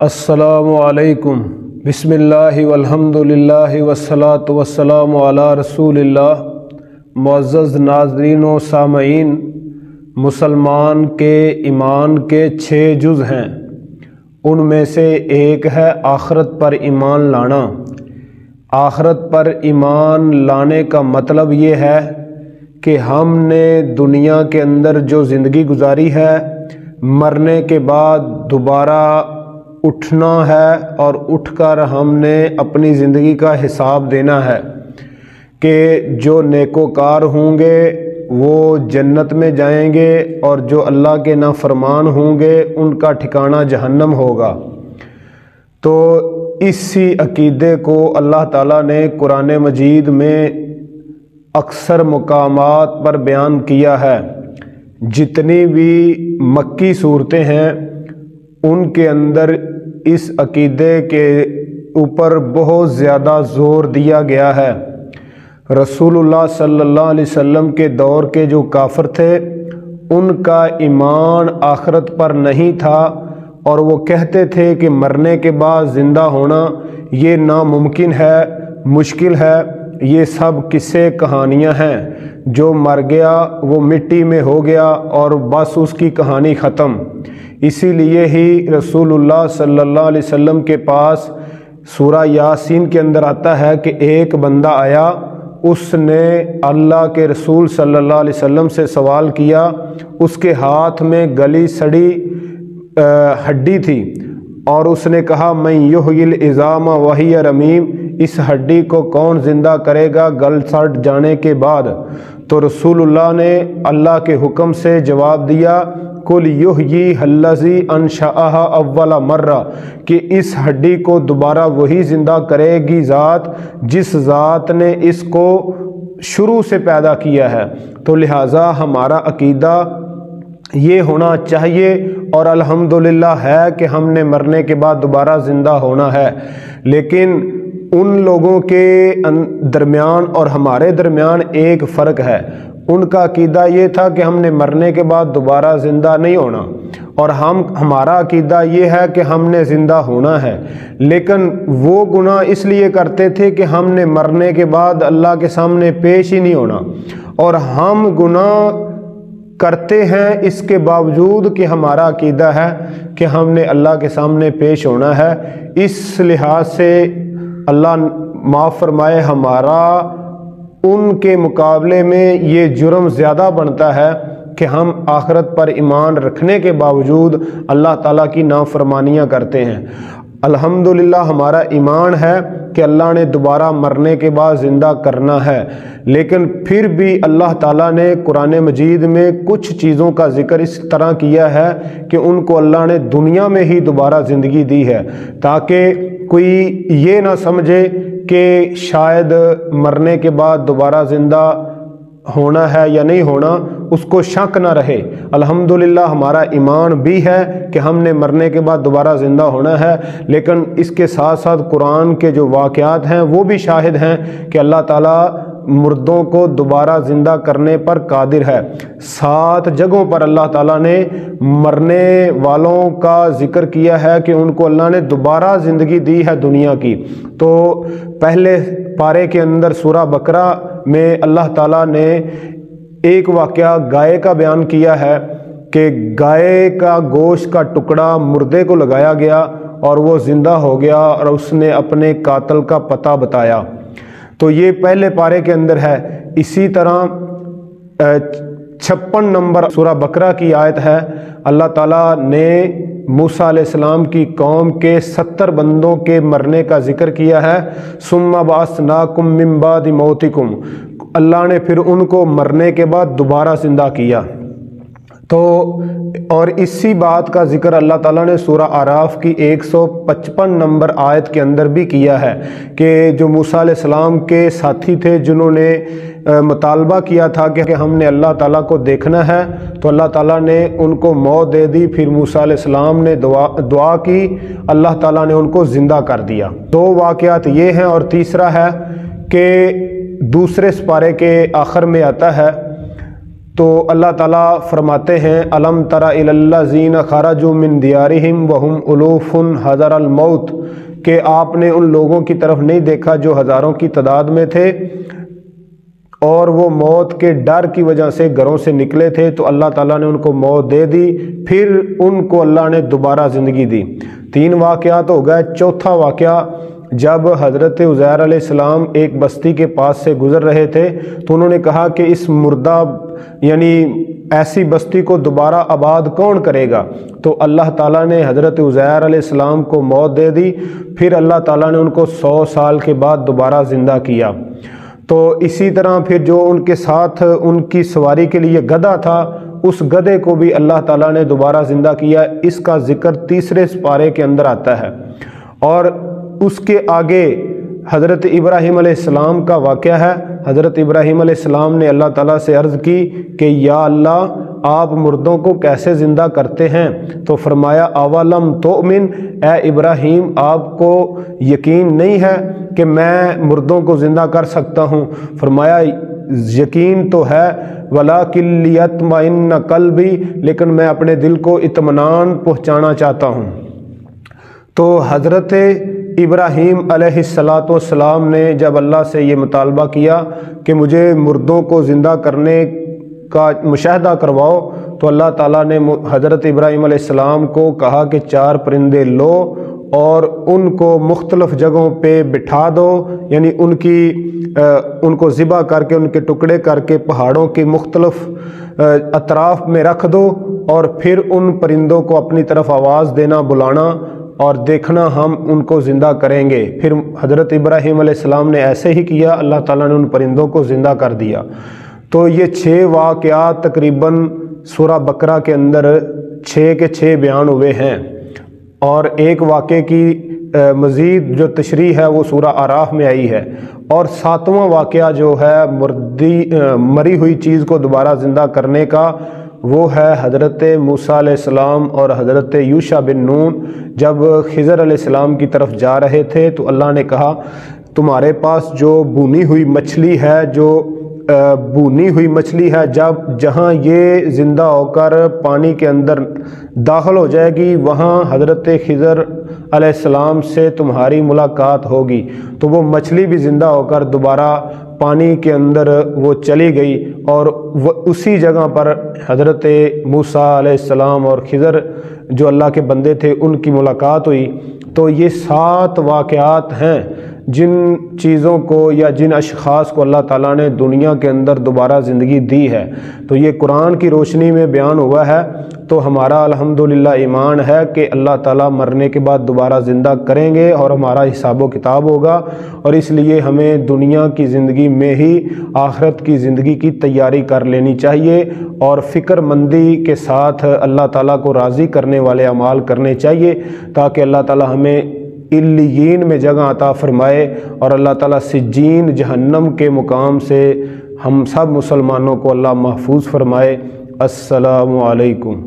السلام علیکم، بسم اللہ والحمد للہ والصلاة والسلام علی رسول اللہ۔ معزز ناظرین و سامعین، مسلمان کے ایمان کے 6 جز ہیں، ان میں سے ایک ہے آخرت پر ایمان لانا۔ آخرت پر ایمان لانے کا مطلب یہ ہے کہ ہم نے دنیا کے اندر جو زندگی گزاری ہے، مرنے کے بعد دوبارہ اٹھنا ہے اور اٹھ کر ہم نے اپنی زندگی کا حساب دینا ہے کہ جو نیکوکار ہوں گے وہ جنت میں جائیں گے اور جو اللہ کے نافرمان ہوں گے ان کا ٹھکانہ جہنم ہوگا۔ تو اسی عقیدے کو اللہ تعالیٰ نے قرآن مجید میں اکثر مقامات پر بیان کیا ہے۔ جتنی بھی مکی صورتیں ہیں ان کے اندر اس عقیدے کے اوپر بہت زیادہ زور دیا گیا ہے۔ رسول اللہ صلی اللہ علیہ وسلم کے دور کے جو کافر تھے ان کا ایمان آخرت پر نہیں تھا، اور وہ کہتے تھے کہ مرنے کے بعد زندہ ہونا یہ ناممکن ہے، مشکل ہے، یہ سب قصے کہانیاں ہیں، جو مر گیا وہ مٹی میں ہو گیا اور بس اس کی کہانی ختم۔ اسی لیے ہی رسول اللہ صلی اللہ علیہ وسلم کے پاس سورہ یاسین کے اندر آتا ہے کہ ایک بندہ آیا، اس نے اللہ کے رسول صلی اللہ علیہ وسلم سے سوال کیا، اس کے ہاتھ میں گلی سڑی ہڈی تھی اور اس نے کہا میں یحیی العظام وہی رمیم، اس ہڈی کو کون زندہ کرے گا گل سڑ جانے کے بعد؟ تو رسول اللہ نے اللہ کے حکم سے جواب دیا قل یحیی الذی انشأھا اول مرہ، کہ اس ہڈی کو دوبارہ وہی زندہ کرے گی ذات جس ذات نے اس کو شروع سے پیدا کیا ہے۔ تو لہٰذا ہمارا عقیدہ یہ ہونا چاہیے، اور الحمدللہ ہے کہ ہم نے مرنے کے بعد دوبارہ زندہ ہونا ہے۔ لیکن ان لوگوں کے درمیان اور ہمارے درمیان ایک فرق ہے۔ ان کا عقیدہ یہ تھا کہ ہم نے مرنے کے بعد دوبارہ زندہ نہیں ہونا، اور ہمارا عقیدہ یہ ہے کہ ہم نے زندہ ہونا ہے۔ لیکن وہ گناہ اس لیے کرتے تھے کہ ہم نے مرنے کے بعد اللہ کے سامنے پیش ہی نہیں ہونا، اور ہم گناہ کرتے ہیں اس کے باوجود کہ ہمارا عقیدہ ہے کہ ہم نے اللہ کے سامنے پیش ہونا ہے۔ اس لحاظ سے اللہ معاف فرمائے، ہمارا ان کے مقابلے میں یہ جرم زیادہ بنتا ہے کہ ہم آخرت پر ایمان رکھنے کے باوجود اللہ تعالیٰ کی نافرمانیاں کرتے ہیں۔ الحمدللہ ہمارا ایمان ہے کہ اللہ نے دوبارہ مرنے کے بعد زندہ کرنا ہے، لیکن پھر بھی اللہ تعالیٰ نے قرآن مجید میں کچھ چیزوں کا ذکر اس طرح کیا ہے کہ ان کو اللہ نے دنیا میں ہی دوبارہ زندگی دی ہے، تاکہ کوئی یہ نہ سمجھے کہ شاید مرنے کے بعد دوبارہ زندہ ہونا ہے یا نہیں ہونا، اس کو شک نہ رہے۔ الحمدللہ ہمارا ایمان بھی ہے کہ ہم نے مرنے کے بعد دوبارہ زندہ ہونا ہے، لیکن اس کے ساتھ ساتھ قرآن کے جو واقعات ہیں وہ بھی شاہد ہیں کہ اللہ تعالیٰ مردوں کو دوبارہ زندہ کرنے پر قادر ہے۔ 7 جگہوں پر اللہ تعالیٰ نے مرنے والوں کا ذکر کیا ہے کہ ان کو اللہ نے دوبارہ زندگی دی ہے دنیا کی۔ تو پہلے پارے کے اندر سورہ بقرہ میں اللہ تعالیٰ نے ایک واقعہ گائے کا بیان کیا ہے کہ گائے کا گوشت کا ٹکڑا مردے کو لگایا گیا اور وہ زندہ ہو گیا، اور اس نے اپنے قاتل کا پتہ بتایا۔ تو یہ پہلے پارے کے اندر ہے۔ اسی طرح 56 نمبر سورہ بقرہ کی آیت ہے، اللہ تعالیٰ نے موسیٰ علیہ السلام کی قوم کے 70 بندوں کے مرنے کا ذکر کیا ہے۔ ثم بعثناکم من بعد موتکم، اللہ نے پھر ان کو مرنے کے بعد دوبارہ زندہ کیا۔ تو اور اسی بات کا ذکر اللہ تعالیٰ نے سورہ اعراف کی 155 نمبر آیت کے اندر بھی کیا ہے کہ جو موسیٰ علیہ السلام کے ساتھی تھے جنہوں نے مطالبہ کیا تھا کہ ہم نے اللہ تعالیٰ کو دیکھنا ہے، تو اللہ تعالیٰ نے ان کو موت دے دی، پھر موسیٰ علیہ السلام نے دعا کی، اللہ تعالیٰ نے ان کو زندہ کر دیا۔ 2 واقعات یہ ہیں، اور تیسرا ہے کہ دوسرے سپارے کے آخر میں آتا ہے تو اللہ تعالیٰ فرماتے ہیں الم تر الی الذین خرجوا من دیارہم وہم الوف حذر الموت، کہ آپ نے ان لوگوں کی طرف نہیں دیکھا جو ہزاروں کی تعداد میں تھے اور وہ موت کے ڈر کی وجہ سے گھروں سے نکلے تھے، تو اللہ تعالیٰ نے ان کو موت دے دی، پھر ان کو اللہ نے دوبارہ زندگی دی۔ 3 واقعات ہو گئے۔ چوتھا واقعہ، جب حضرت عزیر علیہ السلام ایک بستی کے پاس سے گزر رہے تھے تو انہوں نے کہا کہ اس مردہ یعنی ایسی بستی کو دوبارہ آباد کون کرے گا؟ تو اللہ تعالیٰ نے حضرت عزیر علیہ السلام کو موت دے دی، پھر اللہ تعالیٰ نے ان کو 100 سال کے بعد دوبارہ زندہ کیا۔ تو اسی طرح پھر جو ان کے ساتھ ان کی سواری کے لیے گدھا تھا، اس گدھے کو بھی اللہ تعالیٰ نے دوبارہ زندہ کیا۔ اس کا ذکر 3 سپارے کے اندر آتا ہے۔ اور اس کے آگے حضرت ابراہیم علیہ السلام کا واقعہ ہے۔ حضرت ابراہیم علیہ السلام نے اللہ تعالیٰ سے عرض کی کہ یا اللہ، آپ مردوں کو کیسے زندہ کرتے ہیں؟ تو فرمایا اولم تؤمن، اے ابراہیم آپ کو یقین نہیں ہے کہ میں مردوں کو زندہ کر سکتا ہوں؟ فرمایا یقین تو ہے، ولیکن لیطمئن قلبی، لیکن میں اپنے دل کو اطمینان پہنچانا چاہتا ہوں۔ تو حضرت ابراہیم علیہ السلام نے جب اللہ سے یہ مطالبہ کیا کہ مجھے مردوں کو زندہ کرنے کا مشاہدہ کرواؤ، تو اللہ تعالیٰ نے حضرت ابراہیم علیہ السلام کو کہا کہ 4 پرندے لو اور ان کو مختلف جگہوں پہ بٹھا دو، یعنی ان کو ذبح کر کے ان کے ٹکڑے کر کے پہاڑوں کے مختلف اطراف میں رکھ دو، اور پھر ان پرندوں کو اپنی طرف آواز دینا، بلانا، اور دیکھنا ہم ان کو زندہ کریں گے۔ پھر حضرت ابراہیم علیہ السلام نے ایسے ہی کیا، اللہ تعالیٰ نے ان پرندوں کو زندہ کر دیا۔ تو یہ 6 واقعات تقریباً سورہ بقرہ کے اندر 6 کے 6 بیان ہوئے ہیں، اور ایک واقعے کی مزید جو تشریح ہے وہ سورہ اعراف میں آئی ہے، اور 7واں واقعہ جو ہے مری ہوئی چیز کو دوبارہ زندہ کرنے کا، وہ ہے حضرت موسیٰ علیہ السلام اور حضرت یوشع بن نون جب خضر علیہ السلام کی طرف جا رہے تھے تو اللہ نے کہا تمہارے پاس جو بھونی ہوئی مچھلی ہے، جہاں یہ زندہ ہو کر پانی کے اندر داخل ہو جائے گی وہاں حضرت خضر علیہ السلام سے تمہاری ملاقات ہوگی۔ تو وہ مچھلی بھی زندہ ہو کر دوبارہ پانی کے اندر وہ چلی گئی، اور وہ اسی جگہ پر حضرت موسیٰ علیہ السلام اور خضر جو اللہ کے بندے تھے ان کی ملاقات ہوئی۔ تو یہ 7 واقعات ہیں جن چیزوں کو یا جن اشخاص کو اللہ تعالیٰ نے دنیا کے اندر دوبارہ زندگی دی ہے، تو یہ قرآن کی روشنی میں بیان ہوا ہے۔ تو ہمارا الحمدللہ ایمان ہے کہ اللہ تعالیٰ مرنے کے بعد دوبارہ زندہ کریں گے اور ہمارا حساب و کتاب ہوگا، اور اس لیے ہمیں دنیا کی زندگی میں ہی آخرت کی زندگی کی تیاری کر لینی چاہیے، اور فکر مندی کے ساتھ اللہ تعالیٰ کو راضی کرنے والے اعمال کرنے چاہیے، تاکہ اللہ تعالیٰ ہمیں علیین میں جگہ عطا فرمائے، اور اللہ تعالیٰ سجین جہنم کے مقام سے ہم سب مسلمانوں کو اللہ محفوظ فرمائے۔ السلام علیکم۔